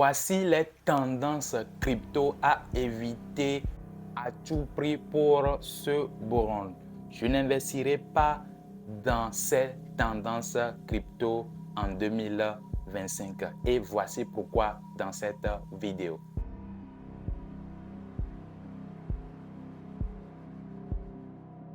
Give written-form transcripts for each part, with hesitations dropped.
Voici les tendances crypto à éviter à tout prix pour ce beau round. Je n'investirai pas dans ces tendances crypto en 2025 et voici pourquoi dans cette vidéo.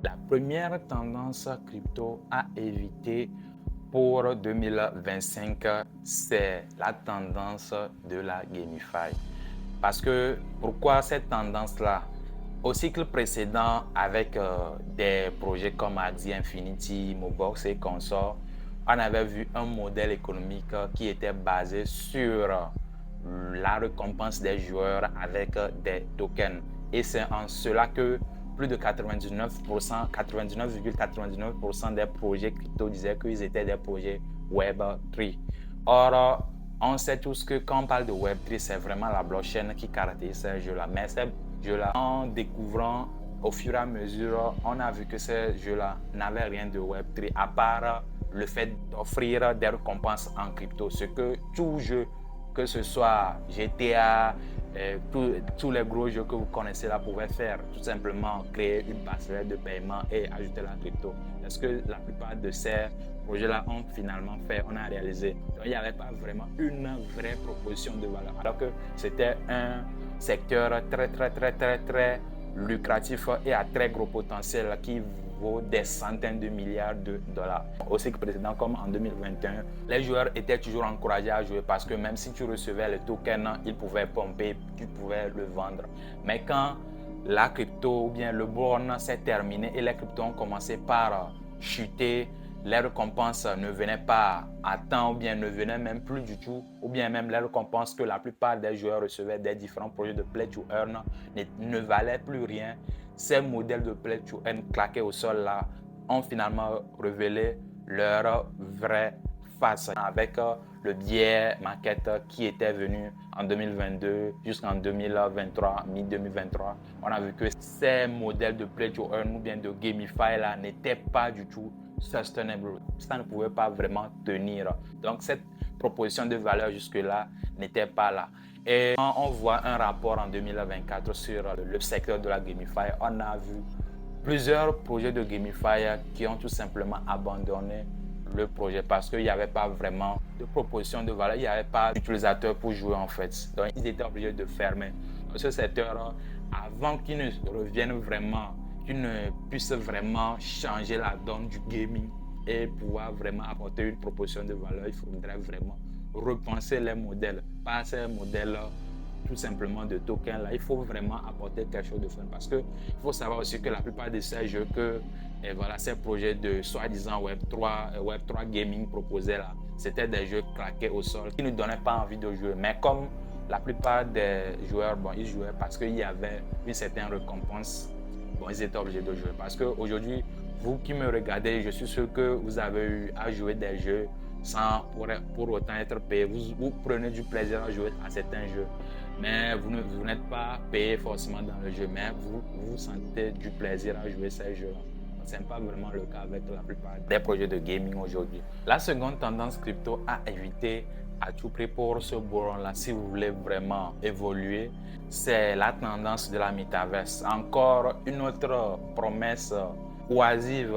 La première tendance crypto à éviter pour 2025, c'est la tendance de la GameFi. Parce que, pourquoi cette tendance-là? Au cycle précédent, avec des projets comme Axie Infinity, Mobox et consorts, on avait vu un modèle économique qui était basé sur la récompense des joueurs avec des tokens. Et c'est en cela que plus de 99%, 99,99% des projets crypto disaient qu'ils étaient des projets Web3. Or, on sait tous que quand on parle de Web3, c'est vraiment la blockchain qui caractérise ces jeux-là. Mais ces jeux-là, en découvrant au fur et à mesure, on a vu que ces jeux-là n'avaient rien de Web3 à part le fait d'offrir des récompenses en crypto. Ce que tout jeu, que ce soit GTA, tous les gros jeux que vous connaissez là pouvaient faire, tout simplement créer une passerelle de paiement et ajouter la crypto. Est-ce que la plupart de ces projets-là ont finalement fait, on a réalisé? Donc, il n'y avait pas vraiment une vraie proposition de valeur. Alors que c'était un secteur très lucratif et à très gros potentiel qui vaut des centaines de milliards de dollars. Au cycle précédent, comme en 2021, les joueurs étaient toujours encouragés à jouer parce que même si tu recevais le token, ils pouvaient pomper, tu pouvais le vendre. Mais quand la crypto ou bien le burn s'est terminé et les cryptos ont commencé par chuter, les récompenses ne venaient pas à temps ou bien ne venaient même plus du tout, ou bien même les récompenses que la plupart des joueurs recevaient des différents projets de Play to Earn ne valaient plus rien. Ces modèles de Play to Earn claqués au sol là ont finalement révélé leur vraie face avec le biais market qui était venu en 2022 jusqu'en 2023, mi-2023. On a vu que ces modèles de Play to Earn ou bien de GameFi là n'étaient pas du tout sustainable. Ça ne pouvait pas vraiment tenir. Donc cette proposition de valeur jusque-là n'était pas là. Et quand on voit un rapport en 2024 sur le secteur de la GameFi, on a vu plusieurs projets de GameFi qui ont tout simplement abandonné le projet parce qu'il n'y avait pas vraiment de proposition de valeur, il n'y avait pas d'utilisateurs pour jouer en fait. Donc ils étaient obligés de fermer. Ce secteur, avant qu'il ne revienne vraiment, qu'il ne puisse vraiment changer la donne du gaming et pouvoir vraiment apporter une proposition de valeur, il faudrait vraiment repenser les modèles, pas ces modèles tout simplement de tokens là. Il faut vraiment apporter quelque chose de fun parce que il faut savoir aussi que la plupart de ces jeux que voilà, ces projets de soi-disant Web3 gaming proposés là, c'était des jeux claqués au sol qui ne donnaient pas envie de jouer. Mais comme la plupart des joueurs, bon, ils jouaient parce qu'il y avait une certaine récompense, bon, ils étaient obligés de jouer. Parce qu'aujourd'hui, vous qui me regardez, je suis sûr que vous avez eu à jouer des jeux sans pour autant être payé. Vous prenez du plaisir à jouer à certains jeux, mais vous n'êtes pas payé forcément dans le jeu, mais vous sentez du plaisir à jouer ces jeux-là. Ce n'est pas vraiment le cas avec la plupart des projets de gaming aujourd'hui. La seconde tendance crypto à éviter à tout prix pour ce bourron-là, si vous voulez vraiment évoluer, c'est la tendance de la métaverse. Encore une autre promesse oisive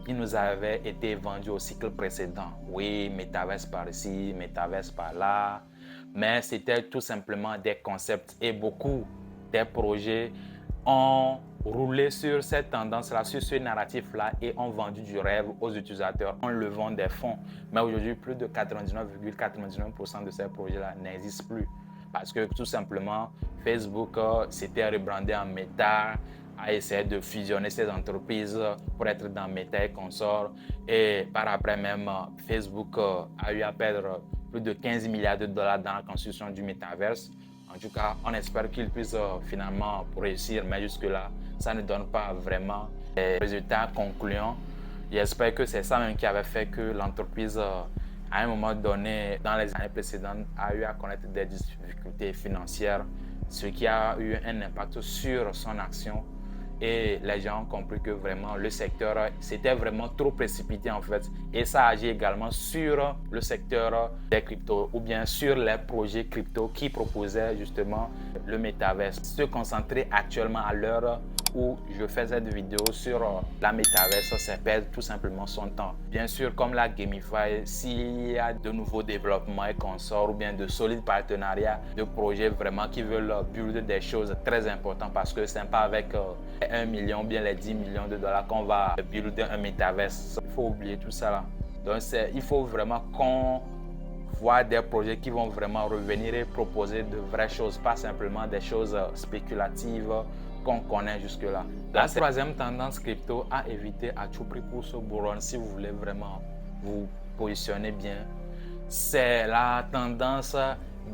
qui nous avait été vendue au cycle précédent. Oui, métaverse par ici, métaverse par là, mais c'était tout simplement des concepts et beaucoup des projets ont roulé sur cette tendance-là, sur ce narratif-là et ont vendu du rêve aux utilisateurs en levant des fonds. Mais aujourd'hui, plus de 99,99% de ces projets-là n'existent plus parce que tout simplement, Facebook s'était rebrandé en Meta, a essayé de fusionner ces entreprises pour être dans Meta et consorts. Et par après même, Facebook a eu à perdre plus de 15 milliards de dollars dans la construction du métaverse. En tout cas, on espère qu'il puisse finalement réussir, mais jusque-là, ça ne donne pas vraiment des résultats concluants. J'espère que c'est ça même qui avait fait que l'entreprise, à un moment donné, dans les années précédentes, a eu à connaître des difficultés financières, ce qui a eu un impact sur son action. et les gens ont compris que vraiment le secteur c'était vraiment trop précipité en fait, et ça agit également sur le secteur des cryptos ou bien sur les projets crypto qui proposaient justement le métaverse. Se concentrer actuellement à l'heure où je fais cette vidéo sur la métaverse, c'est perdre tout simplement son temps. Bien sûr, comme la Gamify, s'il y a de nouveaux développements et consorts ou bien de solides partenariats de projets vraiment qui veulent build des choses très importantes, parce que c'est pas avec 1 million ou bien les 10 millions de dollars qu'on va builder un métaverse. Il faut oublier tout ça là. Donc il faut vraiment qu'on voit des projets qui vont vraiment revenir et proposer de vraies choses, pas simplement des choses spéculatives qu'on connaît jusque-là. La troisième tendance crypto à éviter à tout prix pour ce bull si vous voulez vraiment vous positionner bien, c'est la tendance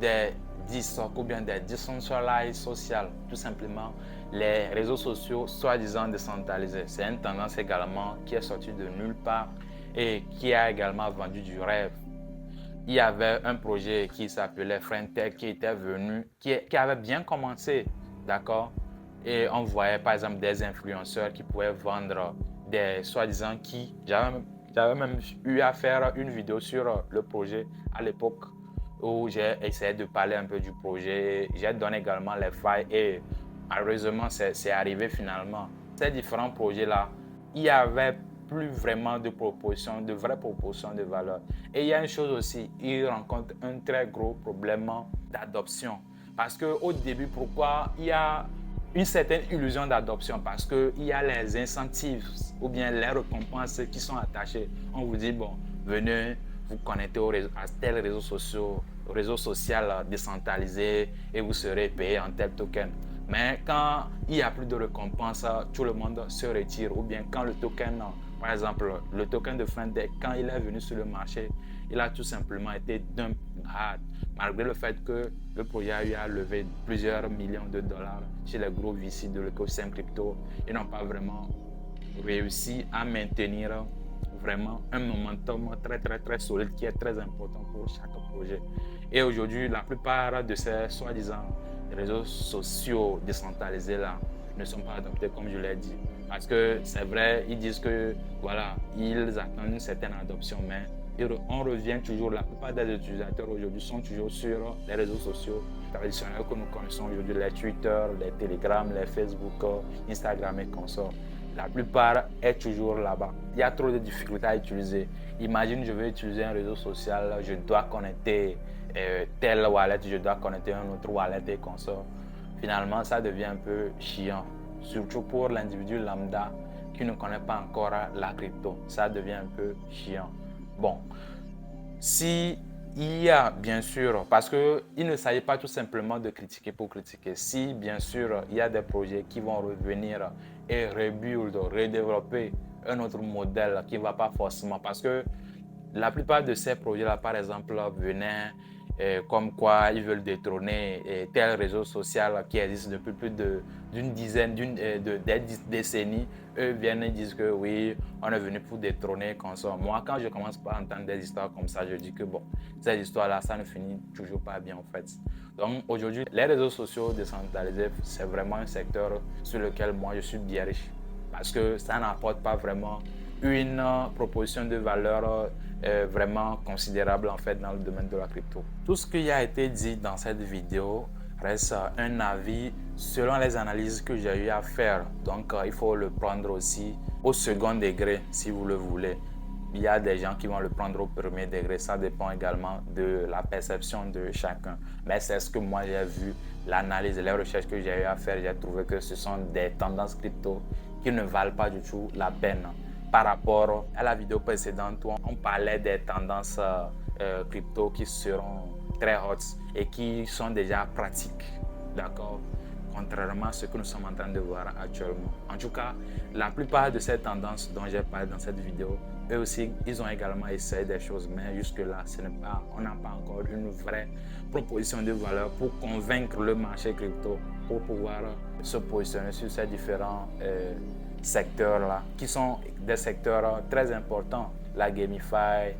des DeSoc ou bien des decentralized social, tout simplement les réseaux sociaux soi-disant décentralisés. C'est une tendance également qui est sortie de nulle part et qui a également vendu du rêve. Il y avait un projet qui s'appelait Friendtech qui était venu, qui avait bien commencé, d'accord? Et on voyait par exemple des influenceurs qui pouvaient vendre des soi-disant qui, j'avais même eu à faire une vidéo sur le projet à l'époque où j'ai essayé de parler un peu du projet. J'ai donné également les failles et malheureusement c'est arrivé finalement. Ces différents projets-là, il y avait plus vraiment de propositions, de vraies propositions de valeur. Et il y a une chose aussi, ils rencontrent un très gros problème d'adoption. Parce qu'au début, pourquoi il y a une certaine illusion d'adoption? Parce qu'il y a les incentives ou bien les récompenses qui sont attachées. On vous dit, bon, venez vous connecter à tel réseau social décentralisé et vous serez payé en tel token. Mais quand il n'y a plus de récompense, tout le monde se retire. Ou bien quand le token, par exemple, le token de Friendtech, quand il est venu sur le marché, il a tout simplement été dump hard. Malgré le fait que le projet a eu à lever plusieurs millions de dollars chez les gros VC de l'écosystème crypto, ils n'ont pas vraiment réussi à maintenir vraiment un momentum très solide qui est très important pour chaque projet. Et aujourd'hui, la plupart de ces soi-disant réseaux sociaux décentralisés là ne sont pas adoptés comme je l'ai dit. Parce que c'est vrai, ils disent que voilà, ils attendent une certaine adoption, mais on revient toujours, la plupart des utilisateurs aujourd'hui sont toujours sur les réseaux sociaux traditionnels que nous connaissons aujourd'hui, les Twitter, les Telegram, les Facebook, Instagram et consorts. La plupart est toujours là-bas. Il y a trop de difficultés à utiliser. Imagine, je veux utiliser un réseau social, je dois connecter tel wallet, je dois connecter un autre wallet et consorts. Finalement, ça devient un peu chiant, surtout pour l'individu lambda qui ne connaît pas encore la crypto. Ça devient un peu chiant. Bon, si il y a bien sûr, parce qu'il ne s'agit pas tout simplement de critiquer pour critiquer. Si bien sûr il y a des projets qui vont revenir et rebuild, redévelopper un autre modèle qui ne va pas forcément, parce que la plupart de ces projets-là, par exemple, venaient comme quoi ils veulent détrôner tel réseau social qui existe depuis plus d'une dizaine, des décennies. Eux viennent et disent que oui, on est venu pour détrôner consort. Moi, quand je commence par entendre des histoires comme ça, je dis que bon, ces histoires-là, ça ne finit toujours pas bien en fait. Donc aujourd'hui, les réseaux sociaux décentralisés, c'est vraiment un secteur sur lequel moi je suis bien riche parce que ça n'apporte pas vraiment une proposition de valeur vraiment considérable en fait dans le domaine de la crypto. Tout ce qui a été dit dans cette vidéo reste un avis selon les analyses que j'ai eu à faire. Donc il faut le prendre aussi au second degré si vous le voulez. Il y a des gens qui vont le prendre au premier degré. Ça dépend également de la perception de chacun. Mais c'est ce que moi j'ai vu, l'analyse et les recherches que j'ai eu à faire. J'ai trouvé que ce sont des tendances crypto qui ne valent pas du tout la peine. Par rapport à la vidéo précédente où on parlait des tendances crypto qui seront très hot et qui sont déjà pratiques, d'accord, contrairement à ce que nous sommes en train de voir actuellement. En tout cas, la plupart de ces tendances dont j'ai parlé dans cette vidéo, eux aussi, ils ont également essayé des choses, mais jusque-là, on n'a pas encore une vraie proposition de valeur pour convaincre le marché crypto pour pouvoir se positionner sur ces différents secteurs-là, qui sont des secteurs très importants, la Gamify,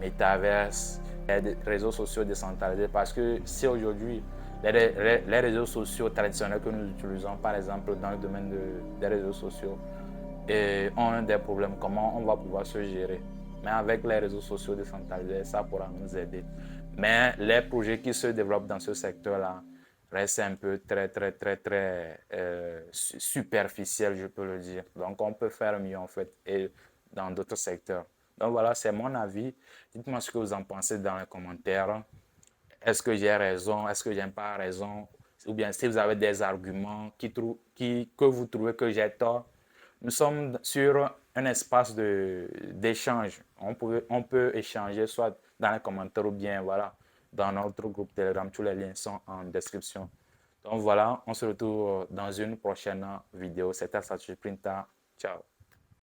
Metaverse, les réseaux sociaux décentralisés, parce que si aujourd'hui Les réseaux sociaux traditionnels que nous utilisons, par exemple, dans le domaine des réseaux sociaux, ont des problèmes. Comment on va pouvoir se gérer? Mais avec les réseaux sociaux décentralisés, ça pourra nous aider. Mais les projets qui se développent dans ce secteur-là restent un peu très superficiels, je peux le dire. Donc, on peut faire mieux, en fait, et dans d'autres secteurs. Donc, voilà, c'est mon avis. Dites-moi ce que vous en pensez dans les commentaires. Est-ce que j'ai raison? Est-ce que j'ai pas raison? Ou bien si vous avez des arguments que vous trouvez que j'ai tort. Nous sommes sur un espace d'échange. On peut échanger soit dans les commentaires ou bien voilà, dans notre groupe Telegram. Tous les liens sont en description. Donc voilà, on se retrouve dans une prochaine vidéo. C'était Satoshi Printa. Ciao.